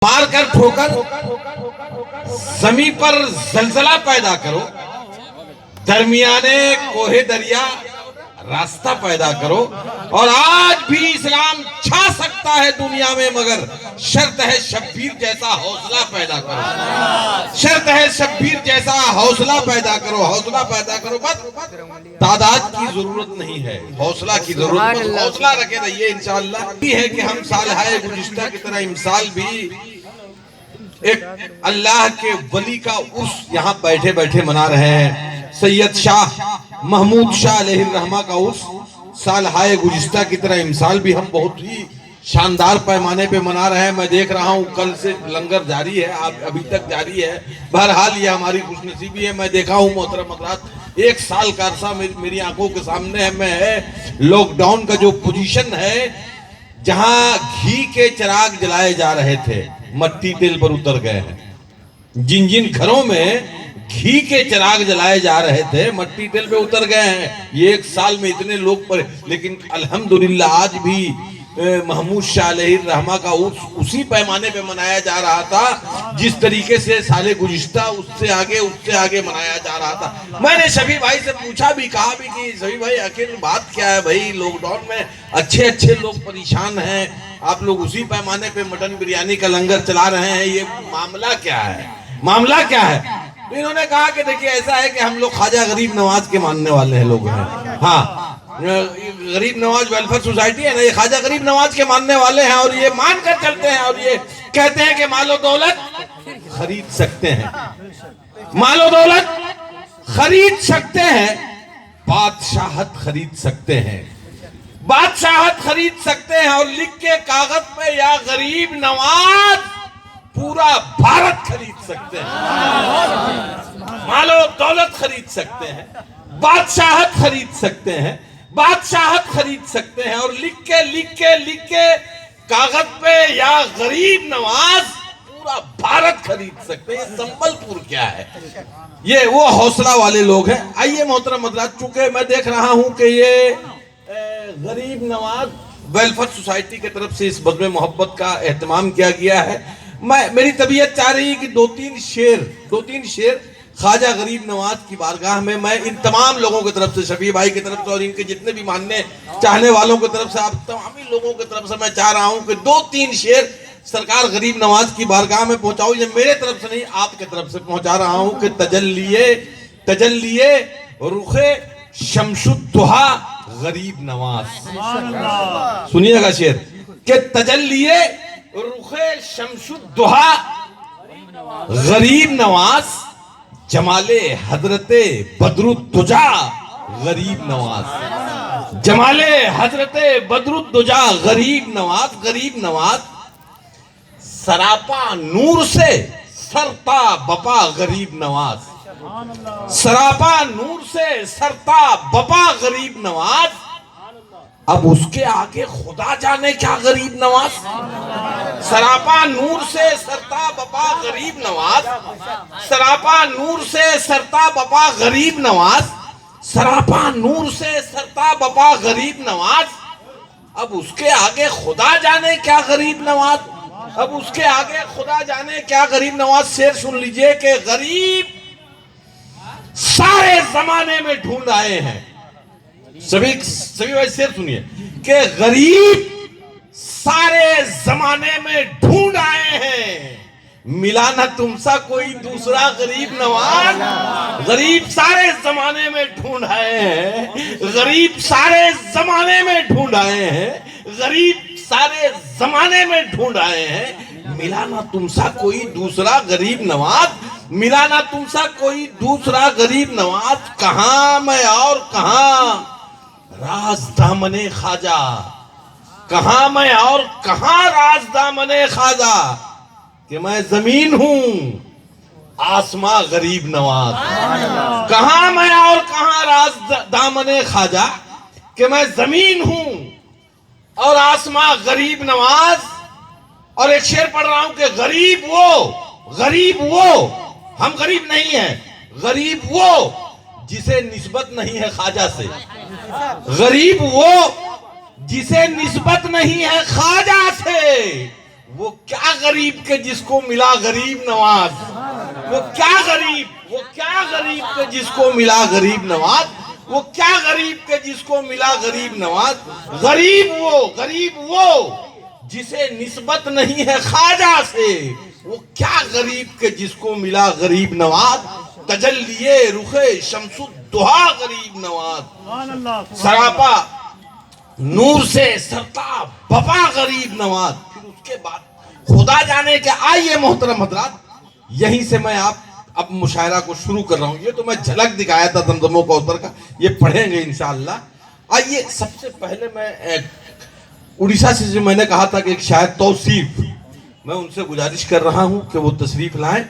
مار کر ٹھوکر زمین پر زلزلہ پیدا کرو، درمیانے کوہ دریا راستہ پیدا کرو۔ اور آج بھی اسلام چھا سکتا ہے دنیا میں، مگر شرط ہے شبیر جیسا حوصلہ پیدا کرو، شرط ہے شبیر جیسا حوصلہ پیدا کرو، حوصلہ پیدا کرو۔ بس تعداد کی ضرورت نہیں ہے، حوصلہ کی ضرورت ہے، حوصلہ رکھے رہیے انشاءاللہ۔ یہ ہے کہ ہم سالہائے گزشتہ کی طرح امسال بھی ایک اللہ کے ولی کا عرس یہاں بیٹھے بیٹھے منا رہے ہیں۔ سید شاہ محمود شاہ علیہ الرحمہ کا عرس سالہائے گزشتہ کی طرح امسال بھی ہم بہت ہی شاندار پیمانے پہ منا رہے ہیں۔ میں دیکھ رہا ہوں کل سے لنگر جاری ہے، ابھی تک جاری ہے۔ بہرحال یہ ہماری خوش نصیبی ہے۔ میں دیکھا ہوں محترم حضرات، ایک سال کا عرصہ میری آنکھوں کے سامنے میں ہے۔ لاک ڈاؤن کا جو پوزیشن ہے، جہاں گھی کے چراغ جلائے جا رہے تھے، مٹی تیل پر اتر گئے ہیں۔ جن جن گھروں میں گھی کے چراغ جلائے جا رہے تھے، مٹی تیل پہ اتر گئے ہیں۔ یہ ایک سال میں اتنے لوگ پر، لیکن الحمدللہ آج بھی محمود شاہ علیہ الرحمہ کا عرس اسی پیمانے پہ منایا جا رہا تھا جس طریقے سے سال گزشتہ اس سے آگے منایا جا رہا تھا۔ میں نے شفیع بھائی سے پوچھا بھی، کہا بھی کہ شفیع بھائی آخر بات کیا ہے بھائی؟ لاک ڈاؤن میں اچھے لوگ پریشان ہیں، آپ لوگ اسی پیمانے پہ مٹن بریانی کا لنگر چلا رہے ہیں، یہ معاملہ کیا ہے؟ معاملہ کیا ہے؟ تو انہوں نے کہا کہ دیکھیے ایسا ہے کہ ہم لوگ خواجہ غریب نواز کے ماننے والے ہیں، لوگ ہیں۔ ہاں، غریب نواز ویلفیئر سوسائٹی ہے نا، یہ خواجہ غریب نواز کے ماننے والے ہیں، اور یہ مان کر چلتے ہیں، اور یہ کہتے ہیں کہ مال و دولت خرید سکتے ہیں، مال و دولت خرید سکتے ہیں، بادشاہت خرید سکتے ہیں، بادشاہت خرید سکتے ہیں، اور لکھ کے کاغذ پہ یا غریب نواز پورا بھارت خرید سکتے ہیں، مال و دولت خرید سکتے ہیں، بادشاہت خرید سکتے ہیں، بادشاہت خرید سکتے ہیں، اور لکھ کے کاغذ پہ یا غریب نواز پورا بھارت خرید سکتے ہیں۔ یہ سنبل پور کیا ہے؟ یہ وہ حوصلہ والے لوگ ہیں۔ آئیے محترم حضرات، چونکہ میں دیکھ رہا ہوں کہ یہ غریب نواز ویلفیئر سوسائٹی کی طرف سے اس بزم محبت کا اہتمام کیا گیا ہے، میری طبیعت چاہ رہی ہے کہ دو تین شعر خواجہ غریب نواز کی بارگاہ میں میں ان تمام لوگوں کی طرف سے، شفیع بھائی کی طرف سے اور ان کے جتنے بھی ماننے چاہنے والوں کی طرف سے، آپ تمامی لوگوں کی طرف سے میں چاہ رہا ہوں کہ دو تین شعر سرکار غریب نواز کی بارگاہ میں پہنچاؤ۔ یہ میرے طرف سے نہیں، آپ کی طرف سے پہنچا رہا ہوں کہ تجلیے رخ شمس الضحا غریب نواز۔ سنیے گا شعر کہ تجلیے رخ شمس الضحا غریب نواز، جمال حضرت بدر الدجا غریب نواز، جمال حضرت بدر الدجا غریب نواز، سراپا نور سے سرتا بپا غریب نواز، سراپا نور سے سرتا بپا غریب نواز، اب اس کے آگے خدا جانے کیا غریب نواز۔ سراپا نور سے سرتا بپا غریب نواز، سراپا نور سے سرتا بپا غریب نواز، سراپا نور سے سرتا بپا غریب نواز، اب اس کے آگے خدا جانے کیا غریب نواز، اب اس کے آگے خدا جانے کیا غریب نواز۔ شعر سن لیجئے کہ غریب سارے زمانے میں ڈھونڈ آئے ہیں، سبھی بھائی شعر سنیے کہ غریب سارے زمانے میں ڈھونڈ آئے ہیں، ملا نہ تم سا کوئی دوسرا غریب نواز۔ غریب سارے زمانے میں ڈھونڈ آئے ہیں، غریب سارے زمانے میں ڈھونڈ آئے ہیں، غریب سارے زمانے میں ڈھونڈ آئے ہیں، ملا نہ تم سا کوئی دوسرا غریب نواز، ملا نہ تم سا کوئی دوسرا غریب نواز۔ کہاں میں اور کہاں راز دامن خواجہ، کہاں میں اور کہاں راز دامن خواجہ، کہ میں زمین ہوں آسماں غریب نواز۔ کہاں میں اور کہاں راز دامن خواجہ، کہ میں زمین ہوں اور آسماں غریب نواز۔ اور ایک شعر پڑھ رہا ہوں کہ غریب وہ ہم غریب نہیں ہیں، غریب وہ جسے نسبت نہیں ہے خواجہ سے، غریب وہ جسے نسبت نہیں ہے خواجہ سے، وہ کیا غریب کے جس کو ملا غریب نواز، وہ کیا غریب کے جس کو ملا غریب نواز، وہ کیا غریب کے جس کو ملا غریب نواز، غریب وہ جسے نسبت نہیں ہے خواجہ سے، وہ کیا غریب کے جس کو ملا غریب نواز، تجلیے رخ شمس الدہا غریب نواز، سراپا نور سے سرتاب وفا غریب نواز۔ پھر اس کے بعد خدا جانے کہ آئیے محترم حضرات، یہیں سے میں اب مشاعرہ کو شروع کر رہا ہوں۔ یہ تو میں جھلک دکھایا تھا زمزم و کوثر کا، یہ پڑھیں گے انشاءاللہ۔ آئیے سب سے پہلے میں اڑیسہ سے جو میں نے کہا تھا کہ ایک شاعر توصیف، میں ان سے گزارش کر رہا ہوں کہ وہ تشریف لائیں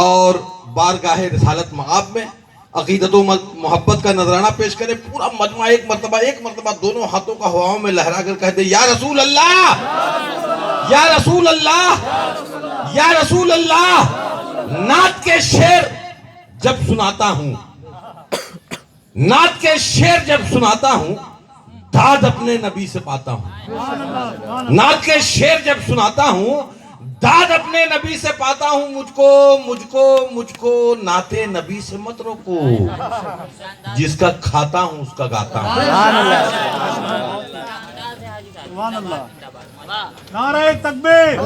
اور بارگاہ رسالت مآب میں عقیدت و محبت کا نذرانہ پیش کرے۔ پورا مجمع ایک مرتبہ دونوں ہاتھوں کا ہواؤں میں لہرا کر کہہ دے یا رسول اللہ، یا رسول اللہ، یا رسول اللہ۔ نعت کے شعر جب سناتا ہوں، نعت کے شعر جب سناتا ہوں، داد اپنے نبی سے پاتا ہوں۔ نعت کے شعر جب سناتا ہوں، داد اپنے نبی سے پاتا ہوں۔ مجھ کو نعت نبی سے مت روکو، جس کا کھاتا ہوں اس کا گاتا ہوں۔ نعرہ تکبیر،